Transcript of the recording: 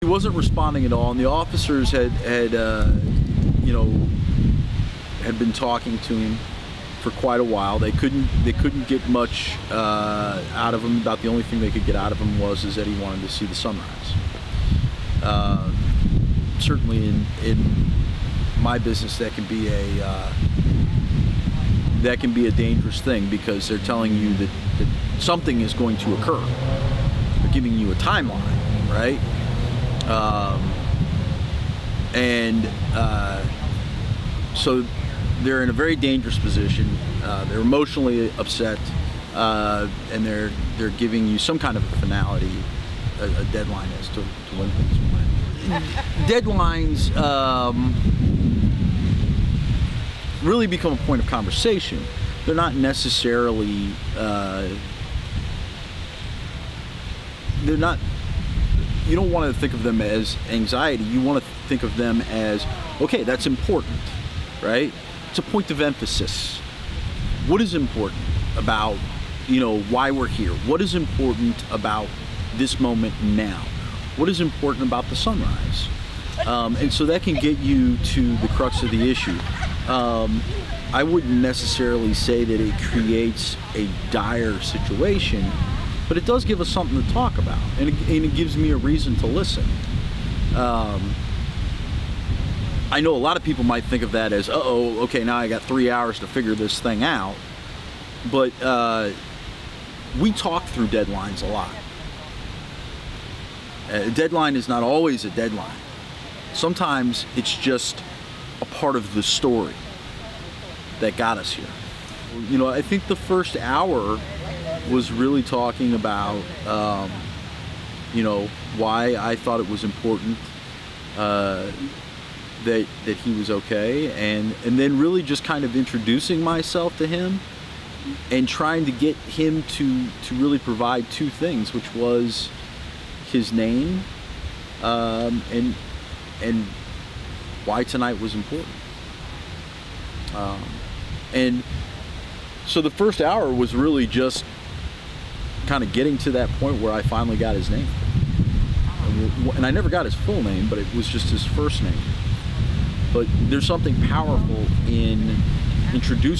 He wasn't responding at all, and the officers had been talking to him for quite a while. They couldn't get much out of him. About the only thing they could get out of him was that he wanted to see the sunrise. Certainly in my business, that can be a dangerous thing, because they're telling you that something is going to occur. They're giving you a timeline, right? So they're in a very dangerous position. They're emotionally upset, and they're giving you some kind of a finality, a deadline as to when things will end. Deadlines really become a point of conversation. They're not necessarily, you don't want to think of them as anxiety. You want to think of them as, okay, that's important, right? It's a point of emphasis. What is important about, why we're here? What is important about this moment now? What is important about the sunrise? And so that can get you to the crux of the issue. I wouldn't necessarily say that it creates a dire situation, but it does give us something to talk about, and it gives me a reason to listen. I know a lot of people might think of that as, uh-oh, okay, now I got 3 hours to figure this thing out. But we talk through deadlines a lot. A deadline is not always a deadline. Sometimes it's just a part of the story that got us here. I think the first hour was really talking about, why I thought it was important that he was okay, and then really just kind of introducing myself to him and trying to get him to really provide two things, which was his name and why tonight was important. And so the first hour was really just kind of getting to that point where I finally got his name. And I never got his full name, but it was just his first name. But there's something powerful in introducing